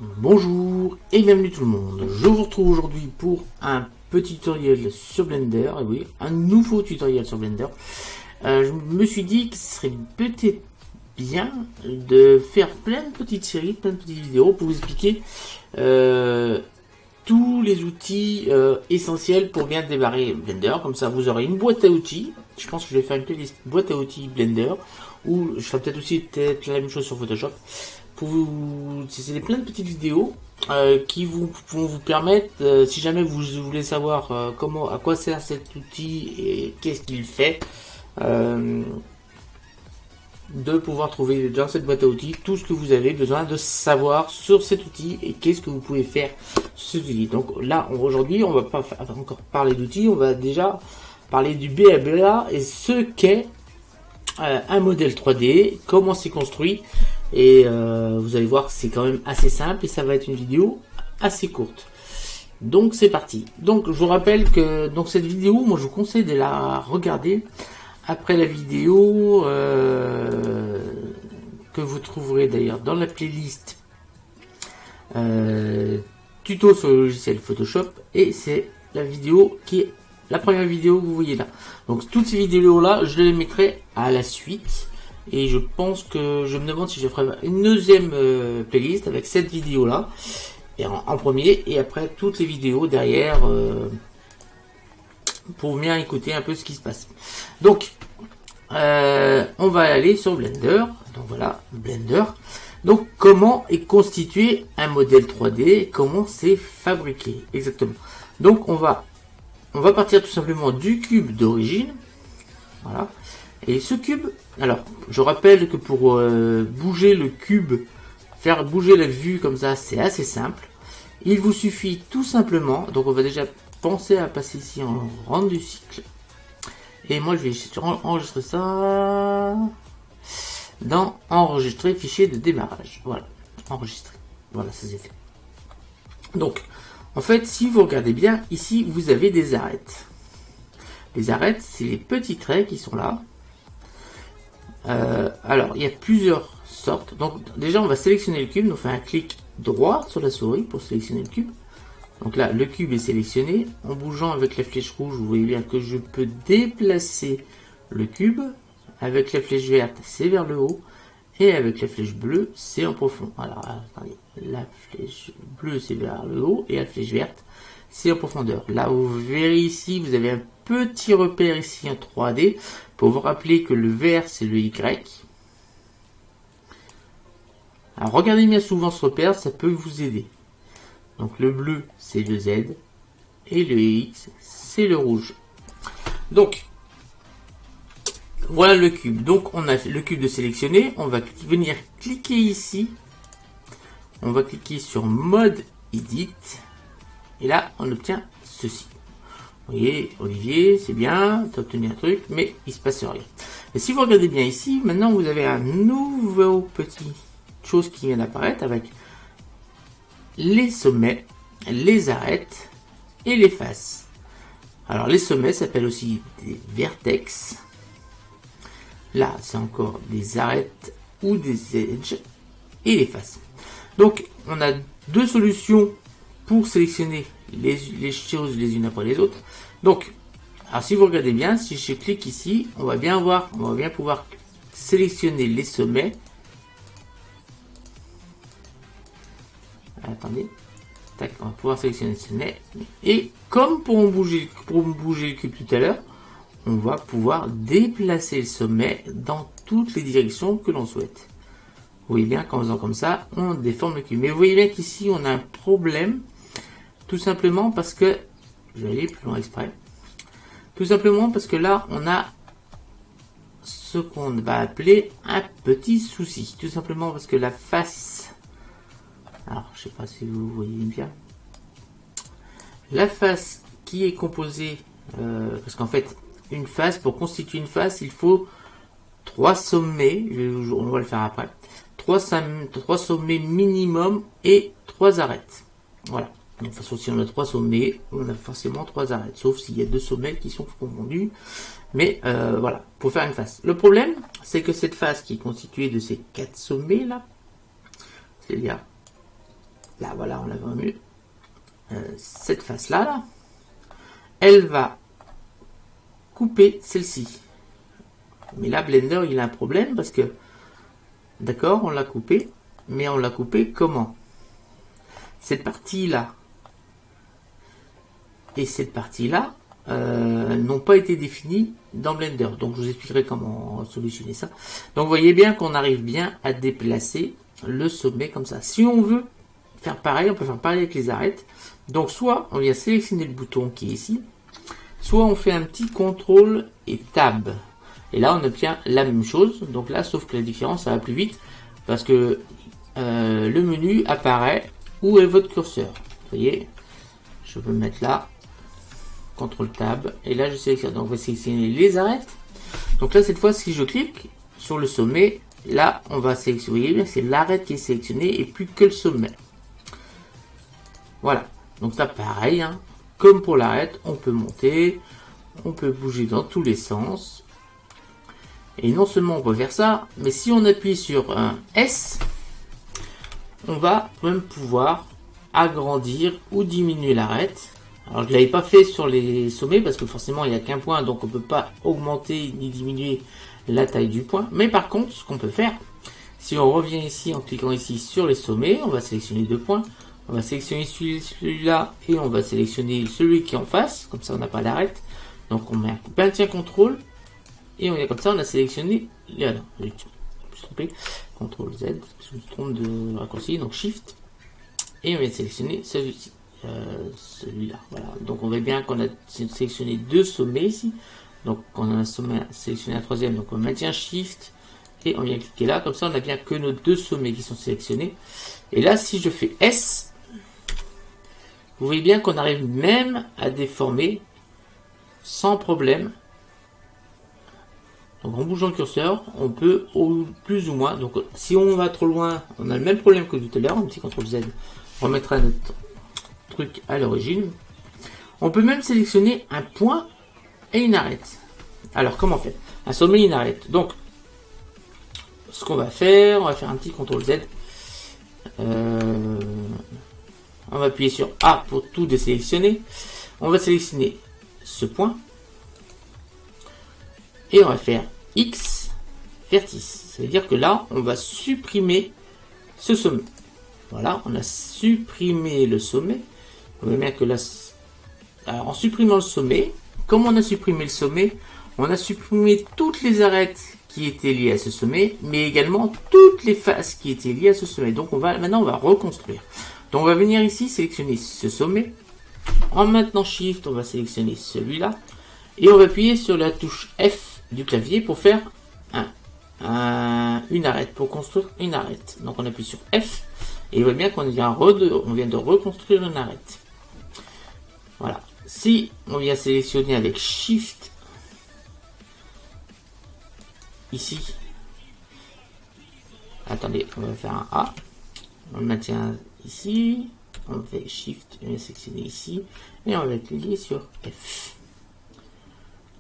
Bonjour et bienvenue tout le monde. Je vous retrouve aujourd'hui pour un petit tutoriel sur Blender. Et oui, un nouveau tutoriel sur Blender. Je me suis dit que ce serait peut-être bien de faire plein de petites séries, plein de petites vidéos pour vous expliquer tous les outils essentiels pour bien démarrer Blender. Comme ça, vous aurez une boîte à outils. Je pense que je vais faire une playlist boîte à outils Blender, ou je ferai peut-être aussi la même chose sur Photoshop. C'est plein de petites vidéos qui vont vous permettre, si jamais vous voulez savoir à quoi sert cet outil et qu'est-ce qu'il fait, de pouvoir trouver dans cette boîte à outils tout ce que vous avez besoin de savoir sur cet outil et qu'est-ce que vous pouvez faire sur cet outil. Donc là, aujourd'hui, on va pas encore parler d'outils, on va déjà parler du BABA et ce qu'est un modèle 3D, comment c'est construit. Et vous allez voir que c'est quand même assez simple et ça va être une vidéo assez courte. Donc c'est parti. Donc je vous rappelle que cette vidéo, moi je vous conseille de la regarder après la vidéo que vous trouverez d'ailleurs dans la playlist tuto sur le logiciel Photoshop, et c'est la vidéo qui est la première vidéo que vous voyez là. Donc toutes ces vidéos là, je les mettrai à la suite. Et je pense que je me demande si je ferai une deuxième playlist avec cette vidéo là et en premier, et après toutes les vidéos derrière pour bien écouter un peu ce qui se passe. Donc on va aller sur Blender. Donc voilà, Blender. Donc comment est constitué un modèle 3D, comment c'est fabriqué exactement. Donc on va partir tout simplement du cube d'origine. Voilà. Et ce cube, alors je rappelle que pour bouger le cube, faire bouger la vue comme ça, c'est assez simple. Il vous suffit tout simplement, donc on va déjà penser à passer ici en rendu cycle. Et moi je vais enregistrer ça dans enregistrer fichier de démarrage. Voilà, enregistrer. Voilà, ça c'est fait. Donc, en fait, si vous regardez bien, ici vous avez des arêtes. Les arêtes, c'est les petits traits qui sont là. Alors, il y a plusieurs sortes. Donc, déjà, on va sélectionner le cube. On fait un clic droit sur la souris pour sélectionner le cube. Donc là, le cube est sélectionné. En bougeant avec la flèche rouge, vous voyez bien que je peux déplacer le cube. Avec la flèche verte, c'est vers le haut. Et avec la flèche bleue, c'est en profond. Alors, attendez. La flèche bleue, c'est vers le haut. Et la flèche verte, c'est en profondeur. Là, vous verrez ici, vous avez un petit repère ici en 3D pour vous rappeler que le vert c'est le Y. Alors regardez bien souvent ce repère, ça peut vous aider. Donc le bleu c'est le Z et le X c'est le rouge. Donc voilà le cube. Donc on a le cube de sélectionner, on va venir cliquer ici. On va cliquer sur mode edit et là on obtient ceci. Vous voyez, Olivier, c'est bien, tu as obtenu un truc, mais il se passe rien. Et si vous regardez bien ici, maintenant vous avez un nouveau petit chose qui vient d'apparaître avec les sommets, les arêtes et les faces. Alors les sommets s'appellent aussi des vertex. Là, c'est encore des arêtes ou des edges et les faces. Donc, on a deux solutions pour sélectionner les choses les unes après les autres. Donc, alors si vous regardez bien, si je clique ici, on va bien voir, on va bien pouvoir sélectionner les sommets. Attendez, tac, on va pouvoir sélectionner les sommets. Et comme pour bouger le cube tout à l'heure, on va pouvoir déplacer le sommet dans toutes les directions que l'on souhaite. Vous voyez bien qu'en faisant comme ça, on déforme le cube. Mais vous voyez bien qu'ici, on a un problème. Tout simplement parce que, je vais aller plus loin exprès, tout simplement parce que là, on a ce qu'on va appeler un petit souci. Tout simplement parce que la face, alors je sais pas si vous voyez bien, la face qui est composée, parce qu'en fait, une face, pour constituer une face, il faut 3 sommets, on va le faire après, 3 sommets minimum et 3 arêtes. Voilà. De toute façon, si on a 3 sommets, on a forcément 3 arêtes, sauf s'il y a 2 sommets qui sont confondus. Mais voilà, pour faire une face. Le problème, c'est que cette face qui est constituée de ces 4 sommets là, c'est-à-dire là, voilà, on la voit mieux. Cette face-là, là, elle va couper celle-ci. Mais là, Blender, il a un problème parce que, d'accord, on l'a coupé, mais on l'a coupé comment? Cette partie-là et cette partie-là n'ont pas été définies dans Blender. Donc, je vous expliquerai comment solutionner ça. Donc, vous voyez bien qu'on arrive bien à déplacer le sommet comme ça. Si on veut faire pareil, on peut faire pareil avec les arêtes. Donc, soit on vient sélectionner le bouton qui est ici, soit on fait un petit CTRL et Tab. Et là, on obtient la même chose. Donc là, sauf que la différence, ça va plus vite parce que le menu apparaît où est votre curseur. Vous voyez, je peux me mettre là, CTRL Tab, et là, je sélectionne. Donc, on va sélectionner les arêtes. Donc là, cette fois, si je clique sur le sommet, là, on va sélectionner. Vous voyez bien, c'est l'arête qui est sélectionnée et plus que le sommet. Voilà. Donc ça, pareil, hein. Comme pour l'arête, on peut monter, on peut bouger dans tous les sens. Et non seulement on peut faire ça, mais si on appuie sur un S, on va même pouvoir agrandir ou diminuer l'arête. Alors je ne l'avais pas fait sur les sommets parce que forcément il n'y a qu'un point, donc on ne peut pas augmenter ni diminuer la taille du point. Mais par contre, ce qu'on peut faire, si on revient ici en cliquant ici sur les sommets, on va sélectionner 2 points. On va sélectionner celui-là et on va sélectionner celui qui est en face, comme ça on n'a pas l'arête. Donc on met un maintien contrôle et on est comme ça, on a sélectionné. Là, je me suis trompé. CTRL Z, je me trompe de raccourci, donc Shift et on vient de sélectionner celui-ci, celui-là. Voilà. Donc on voit bien qu'on a sélectionné 2 sommets ici. Donc on a un sommet sélectionné un troisième, donc on maintient Shift et on vient cliquer là. Comme ça, on a bien que nos 2 sommets qui sont sélectionnés. Et là, si je fais S, vous voyez bien qu'on arrive même à déformer sans problème. Donc en bougeant le curseur, on peut plus ou moins. Donc si on va trop loin, on a le même problème que tout à l'heure. Un petit CTRL Z remettra notre truc à l'origine. On peut même sélectionner un point et une arête. Alors comment on fait? Un sommet et une arête. Donc ce qu'on va faire, on va faire un petit CTRL Z. On va appuyer sur A pour tout désélectionner. On va sélectionner ce point. Et on va faire X vertice. Ça veut dire que là, on va supprimer ce sommet. Voilà, on a supprimé le sommet. Vous voyez bien que là, alors, en supprimant le sommet, comme on a supprimé le sommet, on a supprimé toutes les arêtes qui étaient liées à ce sommet, mais également toutes les faces qui étaient liées à ce sommet. Donc maintenant, on va reconstruire. Donc on va venir ici sélectionner ce sommet. En maintenant Shift, on va sélectionner celui-là. Et on va appuyer sur la touche F du clavier pour faire une arête, pour construire une arête. Donc on appuie sur F et on voit bien qu'on vient de reconstruire une arête. Voilà. Si on vient sélectionner avec Shift ici, attendez, on va faire un A, on le maintient ici, on fait Shift, on va sélectionner ici et on va cliquer sur F.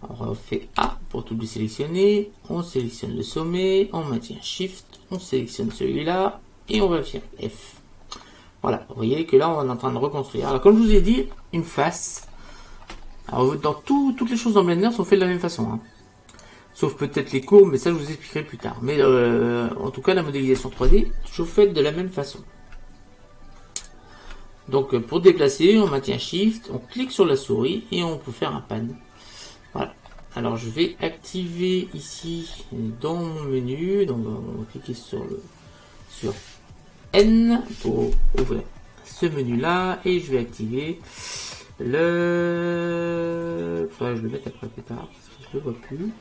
On refait A pour tout désélectionner, on sélectionne le sommet, on maintient Shift, on sélectionne celui-là et on va faire F. Voilà, vous voyez que là on est en train de reconstruire. Alors comme je vous ai dit, une face, alors dans toutes les choses dans Blender sont faites de la même façon, hein. Sauf peut-être les courbes, mais ça je vous expliquerai plus tard. Mais en tout cas la modélisation 3D, toujours faite de la même façon. Donc pour déplacer, on maintient Shift, on clique sur la souris et on peut faire un pan. Voilà. Alors je vais activer ici dans mon menu, donc on va cliquer sur N pour ouvrir ce menu là et je vais activer le. Faudrait que je le mette après plus tard parce que je le vois plus.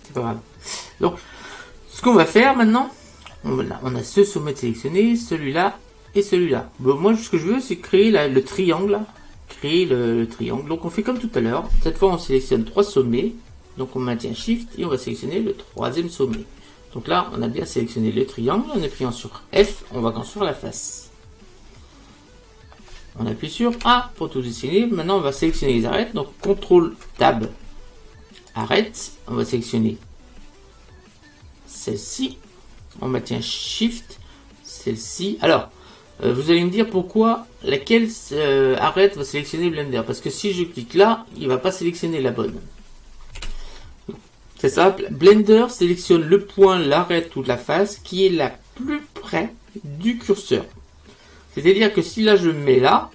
C'est pas grave. Donc ce qu'on va faire maintenant, on a ce sommet sélectionné, celui-là et celui-là. Bon, moi ce que je veux c'est créer le triangle. Créer le triangle. Donc on fait comme tout à l'heure. Cette fois on sélectionne 3 sommets. Donc on maintient Shift et on va sélectionner le 3e sommet. Donc là on a bien sélectionné le triangle. En appuyant sur F, on va construire la face. On appuie sur A pour tout dessiner. Maintenant on va sélectionner les arêtes. Donc CTRL Tab arête. On va sélectionner celle-ci. On maintient Shift, celle-ci. Alors vous allez me dire pourquoi laquelle arête va sélectionner Blender. Parce que si je clique là, il va pas sélectionner la bonne. C'est simple, Blender sélectionne le point, l'arête ou la face qui est la plus près du curseur. C'est-à-dire que si là je mets là,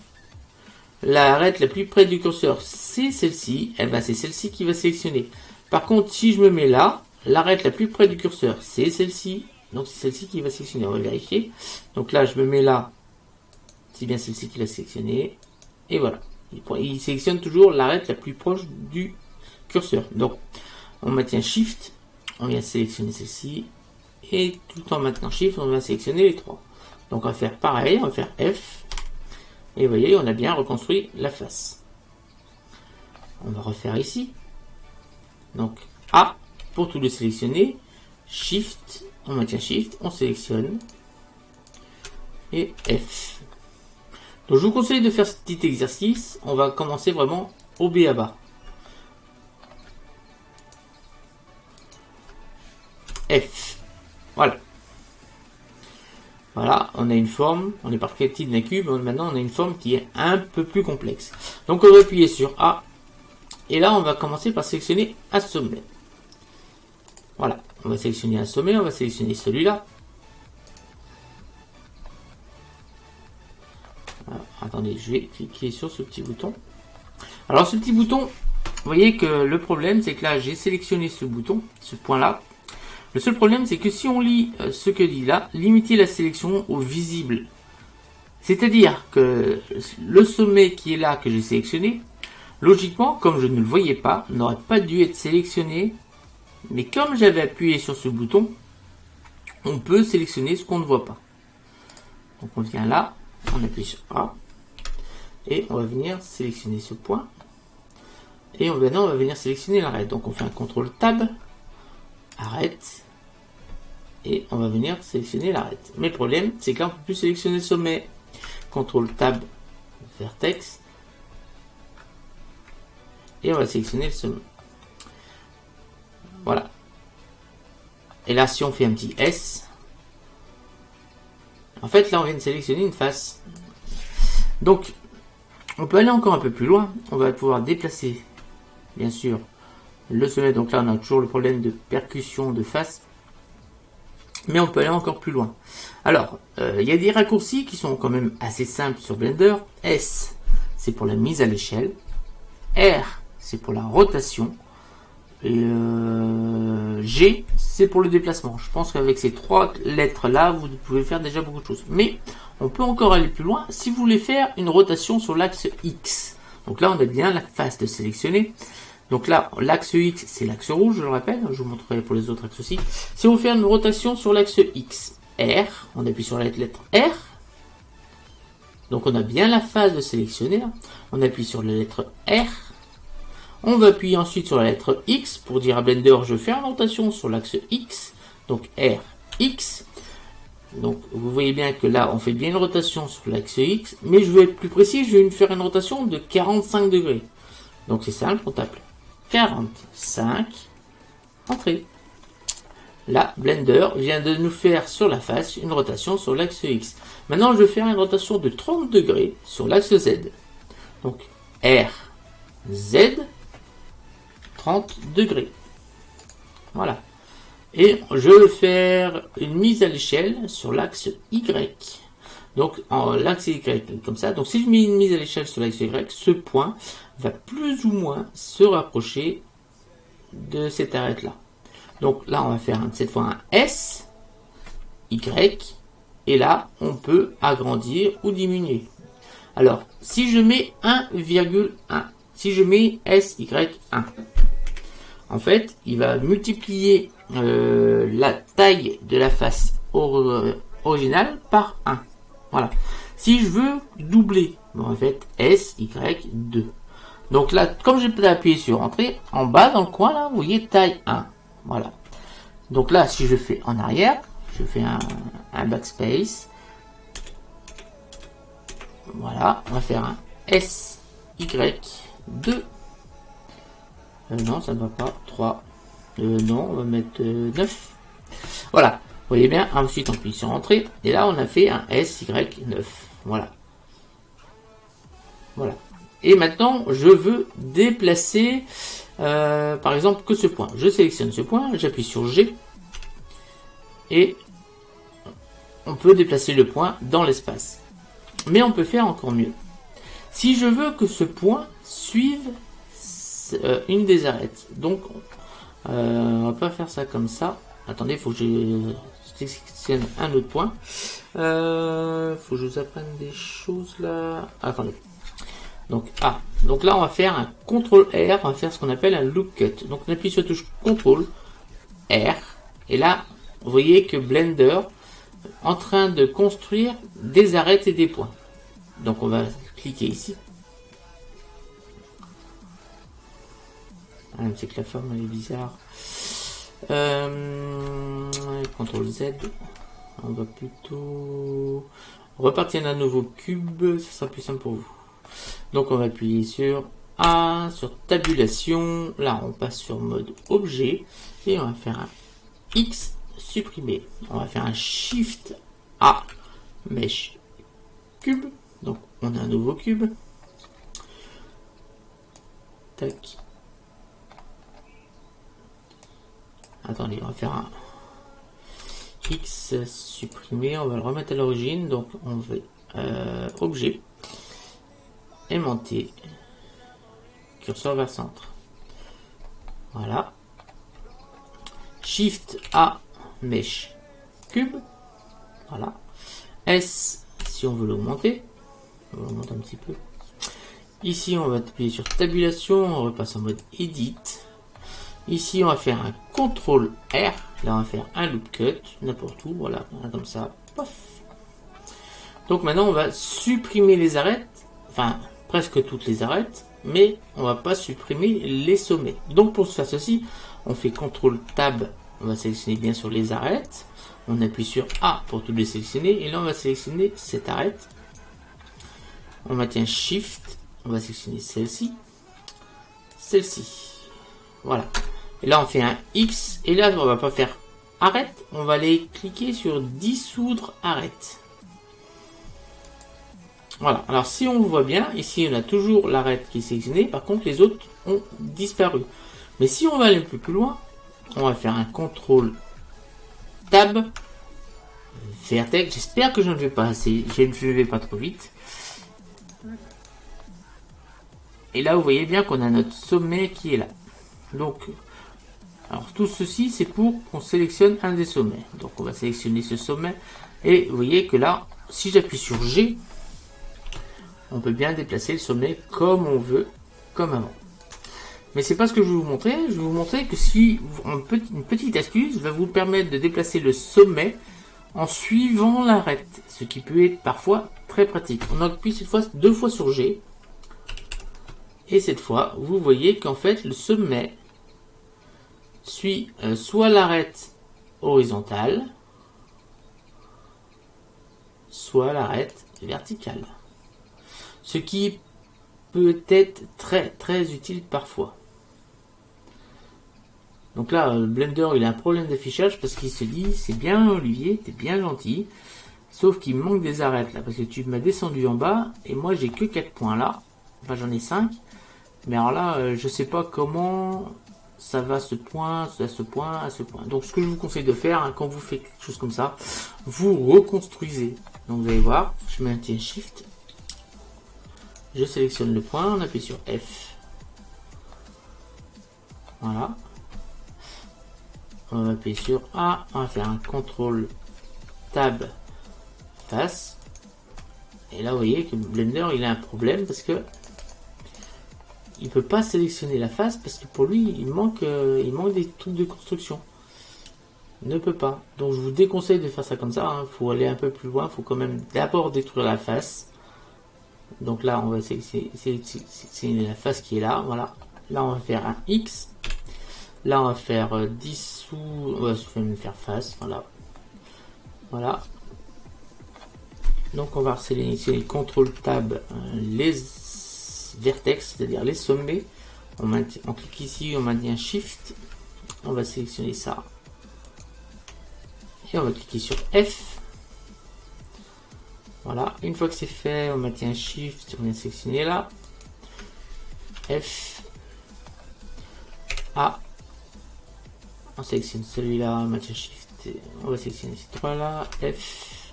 l'arête la plus près du curseur c'est celle-ci, et ben c'est celle-ci qui va sélectionner. Par contre, si je me mets là, l'arête la plus près du curseur c'est celle-ci, donc c'est celle-ci qui va sélectionner. On va vérifier. Donc là je me mets là, c'est bien celle-ci qui va sélectionner, et voilà. Il sélectionne toujours l'arête la plus proche du curseur. Donc on maintient Shift, on vient sélectionner celle-ci, et tout en maintenant Shift, on va sélectionner les trois. Donc on va faire pareil, on va faire F, et vous voyez, on a bien reconstruit la face. On va refaire ici. Donc A, pour tout le sélectionner, Shift, on maintient Shift, on sélectionne, et F. Donc je vous conseille de faire ce petit exercice, on va commencer vraiment au B à bas. F. Voilà. Voilà, on a une forme, on est parti d'un cube, maintenant on a une forme qui est un peu plus complexe. Donc on va appuyer sur A, et là on va commencer par sélectionner un sommet. Voilà, on va sélectionner un sommet, on va sélectionner celui-là. Attendez, je vais cliquer sur ce petit bouton. Alors ce petit bouton, vous voyez que le problème c'est que là j'ai sélectionné ce bouton, ce point-là. Le seul problème, c'est que si on lit ce que dit là, limiter la sélection au visible. C'est-à-dire que le sommet qui est là, que j'ai sélectionné, logiquement, comme je ne le voyais pas, n'aurait pas dû être sélectionné. Mais comme j'avais appuyé sur ce bouton, on peut sélectionner ce qu'on ne voit pas. Donc on vient là, on appuie sur A, et on va venir sélectionner ce point. Et maintenant, on va venir sélectionner l'arête. Donc on fait un CTRL Tab. Arrête, et on va venir sélectionner l'arête. Mais le problème, c'est que là, on ne peut plus sélectionner le sommet. CTRL Tab, Vertex, et on va sélectionner le sommet. Voilà. Et là, si on fait un petit S, en fait, là, on vient de sélectionner une face. Donc, on peut aller encore un peu plus loin. On va pouvoir déplacer, bien sûr, le sommet. Donc là on a toujours le problème de percussion de face, mais on peut aller encore plus loin. Alors il y a des raccourcis qui sont quand même assez simples sur Blender. S, c'est pour la mise à l'échelle, R, c'est pour la rotation, et G, c'est pour le déplacement. Je pense qu'avec ces trois lettres là vous pouvez faire déjà beaucoup de choses, mais on peut encore aller plus loin si vous voulez faire une rotation sur l'axe X. Donc là on a bien la face de sélectionner. Donc là, l'axe X, c'est l'axe rouge, je le rappelle. Je vous montrerai pour les autres axes aussi. Si on veut faire une rotation sur l'axe X, R, on appuie sur la lettre R. Donc on a bien la face de sélectionner. On appuie sur la lettre R. On va appuyer ensuite sur la lettre X pour dire à Blender, je fais une rotation sur l'axe X. Donc R, X. Donc vous voyez bien que là, on fait bien une rotation sur l'axe X. Mais je veux être plus précis, je vais faire une rotation de 45 degrés. Donc c'est simple, on tape 45, entrée. Là, Blender vient de nous faire sur la face une rotation sur l'axe X. Maintenant, je vais faire une rotation de 30 degrés sur l'axe Z. Donc, R, Z, 30 degrés. Voilà. Et je vais faire une mise à l'échelle sur l'axe Y. Donc, l'axe Y, comme ça. Donc, si je mets une mise à l'échelle sur l'axe Y, ce point va plus ou moins se rapprocher de cette arête-là. Donc, là, on va faire cette fois un S, Y, et là, on peut agrandir ou diminuer. Alors, si je mets 1,1, si je mets SY1, en fait, il va multiplier la taille de la face originale par 1. Voilà. Si je veux doubler, en fait, SY2. Donc là, comme j'ai appuyé sur Entrée, en bas dans le coin, là, vous voyez taille 1. Voilà. Donc là, si je fais en arrière, je fais un backspace. Voilà, on va faire un SY2. Non, ça ne va pas. 3. Non, on va mettre 9. Voilà. voyez bien, ensuite on clique sur entrée, et là on a fait un SY9. Voilà. Voilà. Et maintenant, je veux déplacer, par exemple, que ce point. Je sélectionne ce point, j'appuie sur G, et on peut déplacer le point dans l'espace. Mais on peut faire encore mieux. Si je veux que ce point suive une des arêtes, donc on va pas faire ça comme ça. Attendez, il faut que je sélectionne un autre point. Faut que je vous apprenne des choses là. Attendez. Donc donc là on va faire un CTRL R, on va faire ce qu'on appelle un loop cut. Donc on appuie sur la touche CTRL R, et là vous voyez que Blender est en train de construire des arêtes et des points. Donc on va cliquer ici. C'est que la forme elle est bizarre. CTRL Z. On va plutôt repartir d'un nouveau cube, ce sera plus simple pour vous. Donc on va appuyer sur A, sur tabulation. Là on passe sur mode objet et on va faire un X supprimé. On va faire un Shift A, Mesh cube. Donc on a un nouveau cube. Tac. Attendez, on va faire un X supprimé. On va le remettre à l'origine. Donc on va objet, aimanté, curseur vers centre. Voilà. Shift A, Mesh cube. Voilà. S si on veut l'augmenter. On va augmenter un petit peu. Ici on va appuyer sur tabulation. On repasse en mode edit. Ici, on va faire un CTRL R. Là, on va faire un loop cut, n'importe où. Voilà, comme ça. Pof. Donc maintenant, on va supprimer les arêtes. Enfin, presque toutes les arêtes. Mais on va pas supprimer les sommets. Donc pour faire ceci, on fait CTRL Tab. On va sélectionner bien sûr les arêtes. On appuie sur A pour tout les sélectionner. Et là, on va sélectionner cette arête. On maintient Shift. On va sélectionner celle-ci. Celle-ci. Voilà. Et là, on fait un X. Et là, on va pas faire arrête. On va aller cliquer sur dissoudre arrête. Voilà. Alors, si on voit bien, ici, on a toujours l'arrête qui est sélectionnée. Par contre, les autres ont disparu. Mais si on va aller un peu plus loin, on va faire un CTRL Tab. Vertex. J'espère que je ne vais pas assez. Je ne vais pas trop vite. Et là, vous voyez bien qu'on a notre sommet qui est là. Donc, alors tout ceci, c'est pour qu'on sélectionne un des sommets. Donc, on va sélectionner ce sommet. Et vous voyez que là, si j'appuie sur G, on peut bien déplacer le sommet comme on veut, comme avant. Mais c'est pas ce que je vais vous montrer. Je vais vous montrer que si une petite astuce va vous permettre de déplacer le sommet en suivant l'arête, ce qui peut être parfois très pratique. On appuie cette fois 2 fois sur G. Et cette fois, vous voyez qu'en fait, le sommet suit soit l'arête horizontale, soit l'arête verticale. Ce qui peut être très utile parfois. Donc là, Blender, il a un problème d'affichage parce qu'il se dit, c'est bien Olivier, t'es bien gentil, sauf qu'il manque des arêtes là, parce que tu m'as descendu en bas, et moi j'ai que 4 points là, enfin j'en ai 5, mais alors là, je sais pas comment ça va à ce point, à ce point, à ce point. Donc ce que je vous conseille de faire, hein, quand vous faites quelque chose comme ça, vous reconstruisez. Donc vous allez voir, je maintiens Shift, je sélectionne le point, on appuie sur F. Voilà. On va appuyer sur A, on va faire un CTRL Tab face. Et là vous voyez que Blender il a un problème parce que il peut pas sélectionner la face parce que pour lui il manque des trucs de construction. Il ne peut pas. Donc je vous déconseille de faire ça comme ça. Hein. Faut aller un peu plus loin. Faut quand même d'abord détruire la face. Donc là on va sélectionner la face qui est là. Voilà. Là on va faire un X. Là on va faire dissous. On va même faire face. Voilà. Voilà. Donc on va sélectionner CTRL Tab les vertex, c'est-à-dire les sommets. On clique ici, on maintient Shift. On va sélectionner ça. Et on va cliquer sur F. Voilà, une fois que c'est fait, on maintient Shift, on vient sélectionner là. F. A. On sélectionne celui-là, on maintient Shift. On va sélectionner ces trois là. F.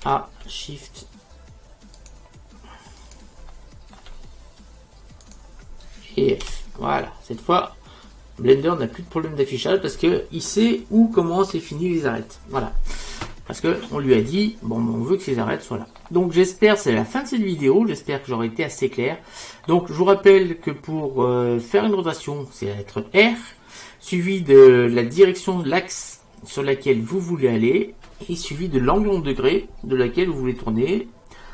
A. Shift. Et F. Voilà, cette fois, Blender n'a plus de problème d'affichage parce que il sait où commence et finit les arêtes. Voilà. Parce que on lui a dit, bon, on veut que ces arêtes soient là. Donc j'espère, c'est la fin de cette vidéo, j'espère que j'aurai été assez clair. Donc je vous rappelle que pour faire une rotation, c'est la lettre R, suivi de la direction de l'axe sur laquelle vous voulez aller, et suivi de l'angle en degrés de laquelle vous voulez tourner,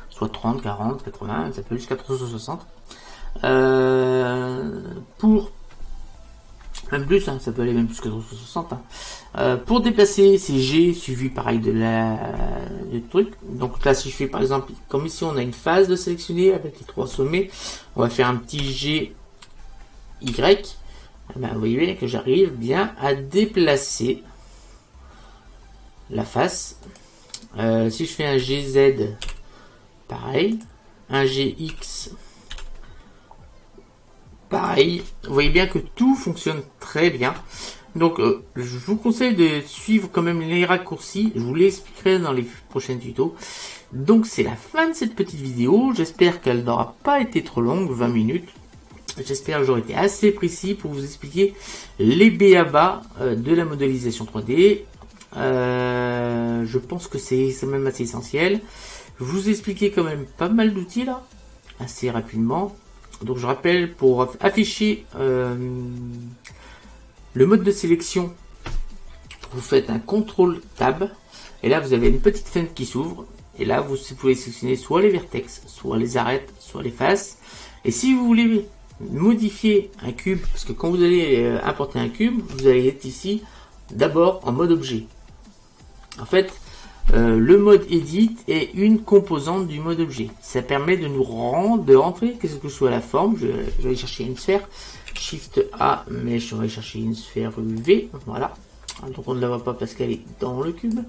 soit 30, 40, 80, ça peut jusqu'à 360. Pour même plus, hein, ça peut aller même plus que 360. Pour déplacer ces G suivi pareil du truc. Donc là, si je fais par exemple, comme ici on a une phase de sélectionner avec les trois sommets, on va faire un petit G Y. Ben, vous voyez que j'arrive bien à déplacer la face. Si je fais un GZ, pareil, un GX. Pareil, vous voyez bien que tout fonctionne très bien. Donc je vous conseille de suivre quand même les raccourcis. Je vous l'expliquerai dans les prochains tutos. Donc c'est la fin de cette petite vidéo. J'espère qu'elle n'aura pas été trop longue, 20 minutes. J'espère que j'aurai été assez précis pour vous expliquer les b.a.-ba de la modélisation 3D. Je pense que c'est même assez essentiel. Je vous ai expliqué quand même pas mal d'outils là, assez rapidement. Donc je rappelle, pour afficher le mode de sélection, vous faites un CTRL Tab et là vous avez une petite fenêtre qui s'ouvre et là vous pouvez sélectionner soit les vertex, soit les arêtes, soit les faces. Et si vous voulez modifier un cube, parce que quand vous allez importer un cube, vous allez être ici d'abord en mode objet. En fait, le mode edit est une composante du mode objet. Ça permet de nous rentrer, quelle que soit la forme. Je vais aller chercher une sphère. Shift A, mais je vais chercher une sphère V. Voilà. Donc on ne la voit pas parce qu'elle est dans le cube.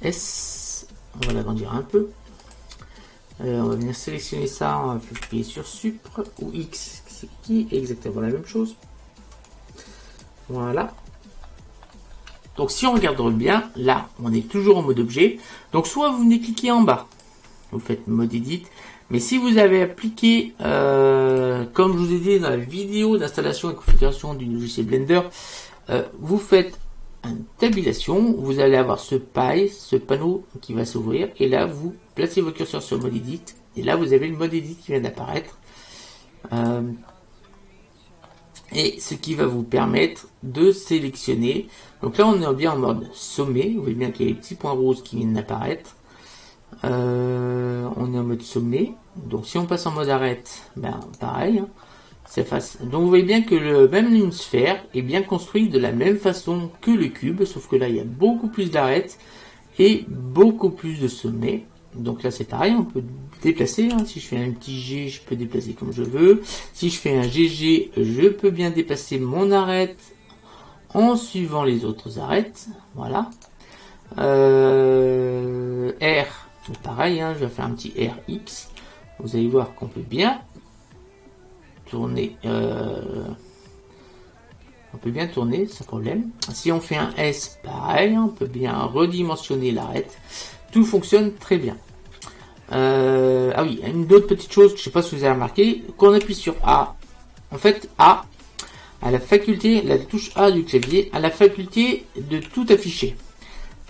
S, on va l'agrandir un peu. On va venir sélectionner ça. On va cliquer sur Supre ou X. C'est qui exactement la même chose. Voilà. Donc si on regarde bien, là, on est toujours en mode objet. Donc soit vous venez cliquer en bas, vous faites mode edit. Mais si vous avez appliqué, comme je vous ai dit dans la vidéo d'installation et configuration du logiciel Blender, vous faites une tabulation, vous allez avoir ce panneau qui va s'ouvrir. Et là, vous placez vos curseurs sur mode edit. Et là, vous avez le mode edit qui vient d'apparaître. Et ce qui va vous permettre de sélectionner. Donc là on est bien en mode sommet, vous voyez bien qu'il y a les petits points roses qui viennent d'apparaître. On est en mode sommet, donc si on passe en mode arête, ben pareil, hein, c'est facile. Donc vous voyez bien que même une sphère est bien construite de la même façon que le cube, sauf que là il y a beaucoup plus d'arêtes et beaucoup plus de sommets. Donc là c'est pareil, on peut déplacer, hein. Si je fais un petit G, je peux déplacer comme je veux. Si je fais un GG, je peux bien déplacer mon arête en suivant les autres arêtes. Voilà. R, c'est pareil, hein. Je vais faire un petit RX. Vous allez voir qu'on peut bien tourner. On peut bien tourner sans problème. Si on fait un S, pareil, on peut bien redimensionner l'arête. Tout fonctionne très bien. Ah oui, une autre petite chose que je sais pas si vous avez remarqué, quand on appuie sur A, en fait A a la faculté, la touche A du clavier a la faculté de tout afficher.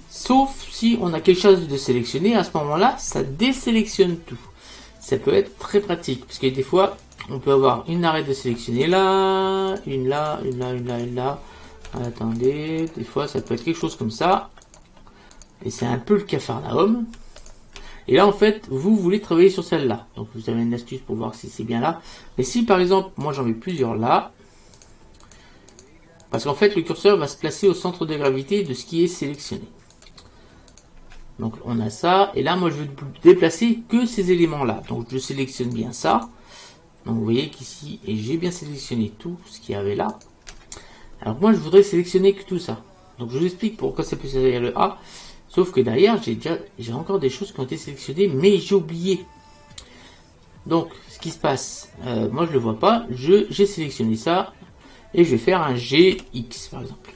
Sauf si on a quelque chose de sélectionné, à ce moment-là, ça désélectionne tout. Ça peut être très pratique, parce que des fois, on peut avoir une arête de sélectionner là, une là, une là, une là, une là. Attendez, des fois ça peut être quelque chose comme ça. Et c'est un peu le Capharnaüm. Et là, en fait, vous voulez travailler sur celle-là. Donc, vous avez une astuce pour voir si c'est bien là. Mais si, par exemple, moi, j'en mets plusieurs là. Parce qu'en fait, le curseur va se placer au centre de gravité de ce qui est sélectionné. Donc, on a ça. Et là, moi, je veux déplacer que ces éléments-là. Donc, je sélectionne bien ça. Donc, vous voyez qu'ici, et j'ai bien sélectionné tout ce qu'il y avait là. Alors, moi, je voudrais sélectionner que tout ça. Donc je vous explique pourquoi ça peut servir le A. Sauf que derrière, j'ai encore des choses qui ont été sélectionnées, mais j'ai oublié. Donc, ce qui se passe, moi je le vois pas, j'ai sélectionné ça, et je vais faire un GX par exemple.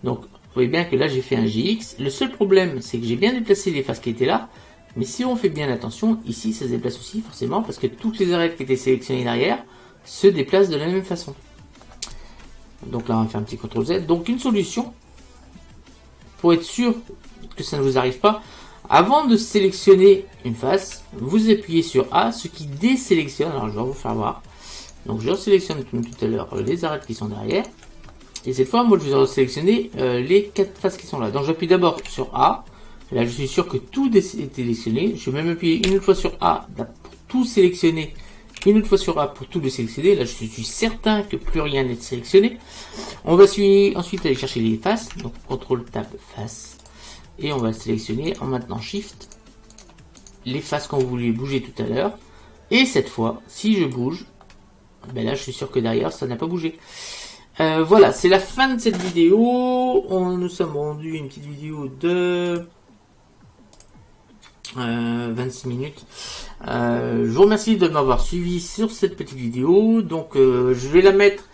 Donc, vous voyez bien que là j'ai fait un GX. Le seul problème, c'est que j'ai bien déplacé les faces qui étaient là, mais si on fait bien attention, ici ça se déplace aussi forcément, parce que toutes les arêtes qui étaient sélectionnées derrière se déplacent de la même façon. Donc là on va faire un petit CTRL Z. Donc une solution, pour être sûr que ça ne vous arrive pas, avant de sélectionner une face, vous appuyez sur A, ce qui désélectionne. Alors je vais vous faire voir. Donc je sélectionne comme tout à l'heure les arêtes qui sont derrière. Et cette fois, moi je vais sélectionner les 4 faces qui sont là. Donc j'appuie d'abord sur A. Là je suis sûr que tout est sélectionné. Je vais même appuyer une autre fois sur A pour tout sélectionner. Une autre fois sur A pour tout le sélectionner. Là je suis certain que plus rien n'est sélectionné. On va ensuite aller chercher les faces. Donc CTRL Tab face. Et on va sélectionner en maintenant Shift les faces qu'on voulait bouger tout à l'heure. Et cette fois, si je bouge, ben là je suis sûr que derrière ça n'a pas bougé. Voilà, c'est la fin de cette vidéo. Nous sommes rendus une petite vidéo de 26 minutes. Je vous remercie de m'avoir suivi sur cette petite vidéo. Donc je vais la mettre,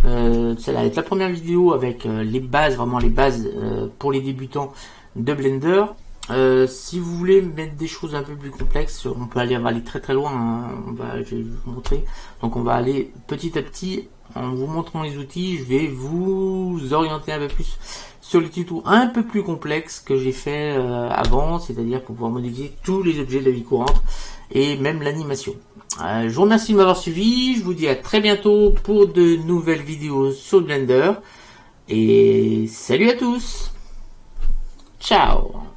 ça va être la première vidéo avec les bases, vraiment les bases pour les débutants de Blender. Si vous voulez mettre des choses un peu plus complexes, on peut aller très très loin, hein. Je vais vous montrer. Donc on va aller petit à petit en vous montrant les outils. Je vais vous orienter un peu plus sur les tutos un peu plus complexes que j'ai fait avant, c'est-à-dire pour pouvoir modifier tous les objets de la vie courante et même l'animation. Je vous remercie de m'avoir suivi. Je vous dis à très bientôt pour de nouvelles vidéos sur Blender et salut à tous. Ciao.